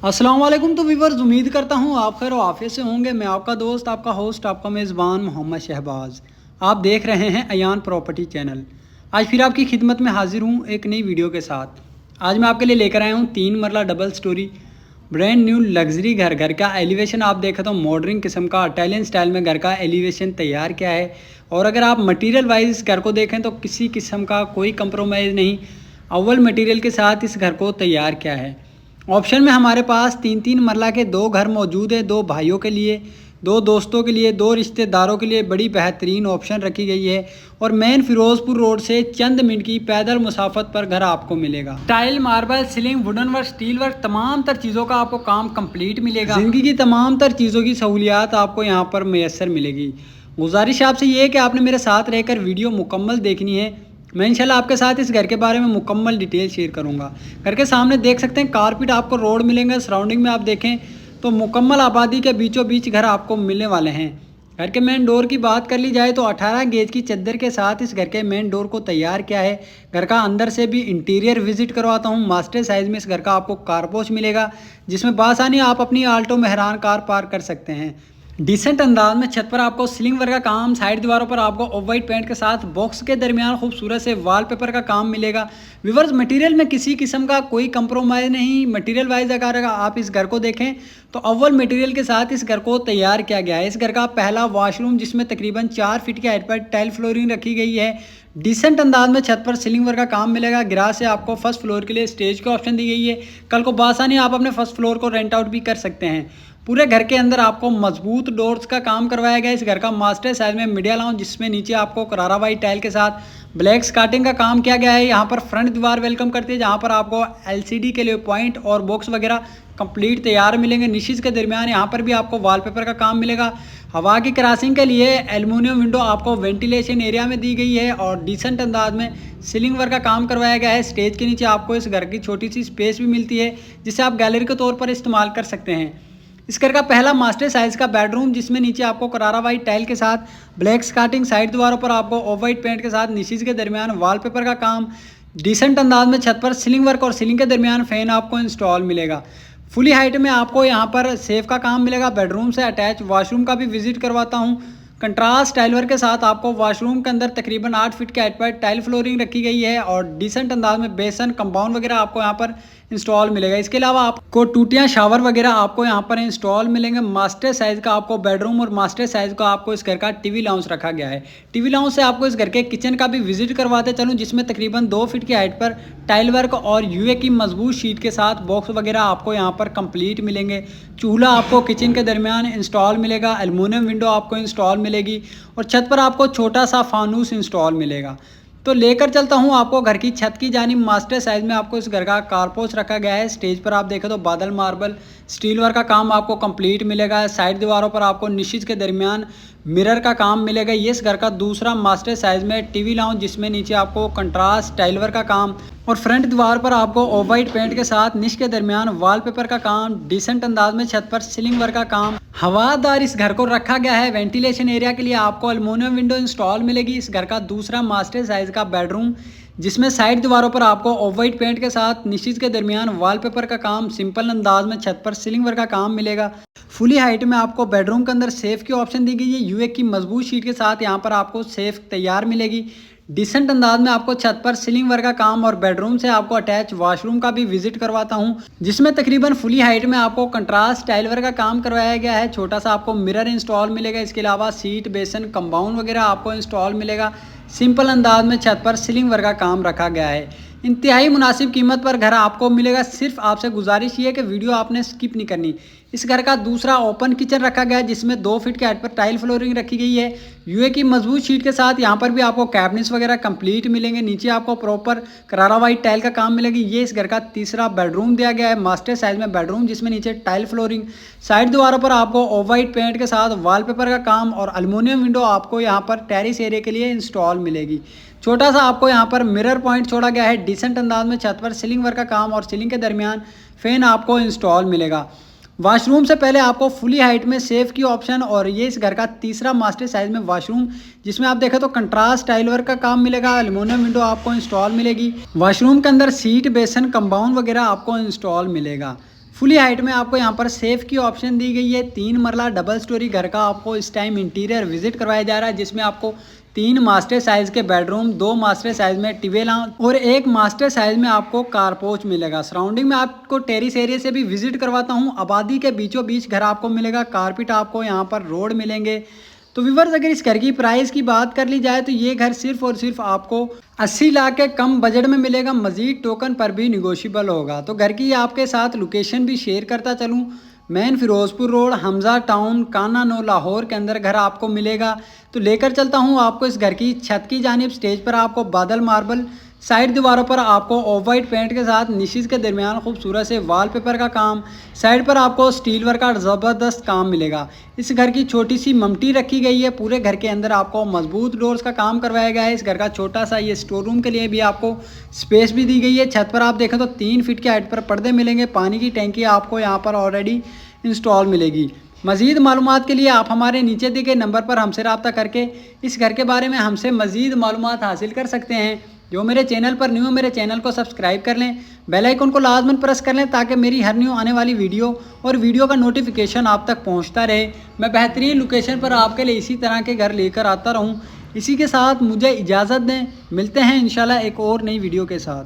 अस्सलाम वालेकुम। तो व्यूअर्स, उम्मीद करता हूँ आप खैर आफियत से होंगे। मैं आपका दोस्त, आपका होस्ट, आपका मेज़बान मोहम्मद शहबाज। आप देख रहे हैं अयान प्रॉपर्टी चैनल। आज फिर आपकी खिदमत में हाजिर हूँ एक नई वीडियो के साथ। आज मैं आपके लिए लेकर आया हूँ 3 मरला double storey brand new luxury घर। घर का एलिवेशन आप देखें तो मॉडर्न किस्म का इटालियन स्टाइल में घर का एलिवेशन तैयार किया है। और अगर आप मटेरियल वाइज घर को देखें तो किसी किस्म का कोई कंप्रोमाइज़ नहीं, अव्वल मटेरियल के साथ इस घर को तैयार किया है। ऑप्शन में हमारे पास 3 मरला के 2 घर मौजूद है। 2 भाइयों के लिए, 2 दोस्तों के लिए, 2 रिश्तेदारों के लिए बड़ी बेहतरीन ऑप्शन रखी गई है। और मेन फिरोजपुर रोड से चंद मिनट की पैदल मुसाफत पर घर आपको मिलेगा। Tile, marble, ceiling, wooden work, steel work, तमाम तर चीज़ों का आपको काम कंप्लीट मिलेगा। ज़िंदगी की तमाम तर चीज़ों की सहूलियात आपको यहाँ पर मैसर मिलेगी। गुजारिश आपसे ये है कि आपने मेरे साथ रहकर वीडियो मुकम्मल देखनी है। मैं इंशाल्लाह आपके साथ इस घर के बारे में मुकम्मल डिटेल शेयर करूंगा। घर के सामने देख सकते हैं कारपेट आपको रोड मिलेंगे। सराउंडिंग में आप देखें तो मुकम्मल आबादी के बीचों बीच घर आपको मिलने वाले हैं। घर के मेन डोर की बात कर ली जाए तो 18 गेज की चद्दर के साथ इस घर के मेन डोर को तैयार किया है। घर का अंदर से भी इंटीरियर विजिट करवाता हूँ। मास्टर साइज़ में इस घर का आपको कारपोश मिलेगा, जिसमें बासानी आप अपनी आल्टो मेहरान कार पार्क कर सकते हैं। डिसेंट अंदाज में छत पर आपको सीलिंग वर्क का काम, साइड दीवारों पर आपको ऑफ वाइट पेंट के साथ बॉक्स के दरमियान खूबसूरत से वॉलपेपर का काम मिलेगा। व्यूअर्स, मटेरियल में किसी किस्म का कोई कंप्रोमाइज़ नहीं। मटेरियल वाइज अगर आप इस घर को देखें तो अव्वल मटेरियल के साथ इस घर को तैयार किया गया है। इस घर का पहला वॉशरूम, जिसमें तकरीबन 4 फीट की हाइट पर टाइल फ्लोरिंग रखी गई है। डिसेंट अंदाज में छत पर सीलिंग वर्क का काम मिलेगा। गिराज से आपको फर्स्ट फ्लोर के लिए स्टेज की ऑप्शन दी गई है। कल को बासानी आप अपने फर्स्ट फ्लोर को रेंट आउट भी कर सकते हैं। पूरे घर के अंदर आपको मजबूत डोर्स का काम करवाया गया है। इस घर का मास्टर साइज में मीडिया लाउंज, जिसमें नीचे आपको करारा वाइट टाइल के साथ ब्लैक स्कार्टिंग का काम किया गया है। यहाँ पर फ्रंट दीवार वेलकम करती है, जहाँ पर आपको एलसीडी के लिए पॉइंट और बॉक्स वगैरह कंप्लीट तैयार मिलेंगे। निशिज के दरमियान यहाँ पर भी आपको वॉलपेपर का काम मिलेगा। हवा की क्रॉसिंग के लिए एल्युमिनियम विंडो आपको वेंटिलेशन एरिया में दी गई है। और डिसेंट अंदाज में सीलिंग वर्क का काम करवाया गया है। स्टेज के नीचे आपको इस घर की छोटी सी स्पेस भी मिलती है, जिसे आप गैलरी के तौर पर इस्तेमाल कर सकते हैं। इस घर का पहला मास्टर साइज का बेडरूम, जिसमें नीचे आपको करारा वाइट टाइल के साथ ब्लैक स्कार्टिंग, साइड दीवारों पर आपको ऑफ वाइट पेंट के साथ निशीज के दरमियान वॉलपेपर का काम, डिसेंट अंदाज में छत पर सीलिंग वर्क और सीलिंग के दरमियान फैन आपको इंस्टॉल मिलेगा। फुली हाइट में आपको यहाँ पर सेफ का काम मिलेगा। बेडरूम से अटैच वॉशरूम का भी विजिट करवाता हूँ। कंट्रास्ट टाइल वर्क के साथ आपको वॉशरूम के अंदर तकरीबन 8 फीट के हाइट पर टाइल फ्लोरिंग रखी गई है। और डिसेंट अंदाज में बेसन, कंपाउंड वगैरह आपको यहाँ पर इंस्टॉल मिलेगा। इसके अलावा आपको टूटियाँ, शावर वगैरह आपको यहाँ पर इंस्टॉल मिलेंगे। मास्टर साइज़ का आपको बेडरूम और मास्टर साइज़ का आपको इस घर का टीवी लाउंज रखा गया है। टीवी लाउंज से आपको इस घर के किचन का भी विजिट करवाते चलूँ, जिसमें तकरीबन 2 फीट की हाइट पर टाइल वर्क और यूए की मजबूत शीट के साथ बॉक्स वगैरह आपको यहाँ पर कंप्लीट मिलेंगे। चूल्हा आपको किचन के दरमियान इंस्टॉल मिलेगा। एल्युमिनियम विंडो आपको इंस्टॉल मिलेगी और छत पर आपको छोटा सा फानूस इंस्टॉल मिलेगा। तो लेकर चलता हूँ आपको घर की छत की जानिब। मास्टर साइज में आपको इस घर का कारपोच रखा गया है। स्टेज पर आप देखें तो बादल मार्बल स्टील वर्क का काम आपको कंप्लीट मिलेगा। साइड दीवारों पर आपको निशिज के दरमियान मिरर का काम मिलेगा। ये इस घर का दूसरा मास्टर साइज में टीवी लाउंज, जिसमें नीचे आपको कंट्रास्ट टाइल वर्क का काम और फ्रंट दीवार पर आपको ऑफ वाइट पेंट के साथ निश के दरमियान वॉलपेपर का काम, डिसेंट अंदाज में छत पर सीलिंग वर्क का काम। हवादार इस घर को रखा गया है। वेंटिलेशन एरिया के लिए आपको एल्युमिनियम विंडो इंस्टॉल मिलेगी। इस घर का दूसरा मास्टर साइज का बेडरूम, जिसमें साइड दीवारों पर आपको ऑफ वाइट पेंट के साथ निशिज के दरमियान वॉलपेपर का काम, सिंपल अंदाज में छत पर सीलिंग वर्क का काम मिलेगा। फुली हाइट में आपको बेडरूम के अंदर सेफ की ऑप्शन दी गई है। यूए की मजबूत शीट के साथ यहाँ पर आपको सेफ तैयार मिलेगी। डिसेंट अंदाज में आपको छत पर सीलिंग वर्क का काम और बेडरूम से आपको अटैच वॉशरूम का भी विजिट करवाता हूं, जिसमें तकरीबन फुली हाइट में आपको कंट्रास्ट टाइल वर्क का काम करवाया गया है। छोटा सा आपको मिरर इंस्टॉल मिलेगा। इसके अलावा सीट, बेसन, कंपाउंड वगैरह आपको इंस्टॉल मिलेगा। सिंपल अंदाज में छत पर सीलिंग वर्क का काम रखा गया है। इंतहाई मुनासिब कीमत पर घर आपको मिलेगा। सिर्फ आपसे गुजारिश ये है कि वीडियो आपने स्किप नहीं करनी। इस घर का दूसरा ओपन किचन रखा गया है, जिसमें 2 फीट के हाइट पर टाइल फ्लोरिंग रखी गई है। यूए की मजबूत शीट के साथ यहाँ पर भी आपको कैबिनेट्स वगैरह कंप्लीट मिलेंगे। नीचे आपको प्रॉपर करारा वाइट टाइल का काम मिलेगी। ये इस घर का तीसरा बेडरूम दिया गया है, मास्टर साइज में बेडरूम, जिसमें नीचे टाइल फ्लोरिंग, साइड दीवारों पर आपको ऑफ वाइट पेंट के साथ वॉलपेपर का काम और एल्युमिनियम विंडो आपको यहाँ पर टेरिस एरिया के लिए इंस्टॉल मिलेगी। छोटा सा आपको यहाँ पर मिरर पॉइंट छोड़ा गया है। डिसेंट अंदाज में छत पर सीलिंग वर्क का काम और सीलिंग के दरमियान फैन आपको इंस्टॉल मिलेगा। वॉशरूम से पहले आपको फुली हाइट में सेफ की ऑप्शन और ये इस घर का तीसरा मास्टर साइज में वॉशरूम, जिसमें आप देखें तो कंट्रास्ट टाइल वर्क का काम मिलेगा। एल्युमिनियम विंडो आपको इंस्टॉल मिलेगी। वॉशरूम के अंदर सीट, बेसन, कंपाउंड वगैरह आपको इंस्टॉल मिलेगा। फुली हाइट में आपको यहाँ पर सेफ की ऑप्शन दी गई है। 3 मरला डबल स्टोरी घर का आपको इस टाइम इंटीरियर विजिट करवाया जा रहा है, जिसमें आपको 3 मास्टर साइज के बेडरूम, 2 मास्टर साइज में टीवी लाउंज और 1 मास्टर साइज में आपको कारपोच मिलेगा। सराउंडिंग में आपको टेरिस एरिया से भी विजिट करवाता हूँ। आबादी के बीचों बीच घर आपको मिलेगा, कारपेट आपको यहाँ पर रोड मिलेंगे। तो व्यूअर्स, अगर इस घर की प्राइस की बात कर ली जाए तो ये घर सिर्फ और सिर्फ आपको 80 लाख के कम बजट में मिलेगा। मजीद टोकन पर भी निगोशियबल होगा। तो घर की आपके साथ लोकेशन भी शेयर करता चलूँ। Main Firozpur road, Hamza town, Kahna Nau, Lahore के अंदर घर आपको मिलेगा। तो लेकर चलता हूँ आपको इस घर की छत की जानिब। स्टेज पर आपको बादल मार्बल, साइड दीवारों पर आपको ऑफ वाइट पेंट के साथ निशिज के दरमियान खूबसूरत से वॉलपेपर का काम, साइड पर आपको स्टील वर्क का ज़बरदस्त काम मिलेगा। इस घर की छोटी सी ममटी रखी गई है। पूरे घर के अंदर आपको मजबूत डोर्स का काम करवाया गया है। इस घर का छोटा सा ये स्टोर रूम के लिए भी आपको स्पेस भी दी गई है। छत पर आप देखें तो 3 फीट की हाइट पर पर्दे मिलेंगे। पानी की टैंकी आपको यहाँ पर ऑलरेडी इंस्टॉल मिलेगी। मज़ीद मालूमात के लिए आप हमारे नीचे दिए गए नंबर पर हमसे रब्ता करके इस घर के बारे में हमसे मज़ीद मालूमात हासिल कर सकते हैं। जो मेरे चैनल पर न्यू, मेरे चैनल को सब्सक्राइब कर लें, बेल आइकन को लाजमन प्रेस कर लें ताकि मेरी हर न्यू आने वाली वीडियो और वीडियो का नोटिफिकेशन आप तक पहुंचता रहे। मैं बेहतरीन लोकेशन पर आपके लिए इसी तरह के घर लेकर आता रहूं। इसी के साथ मुझे इजाज़त दें। मिलते हैं इंशाल्लाह एक और नई वीडियो के साथ।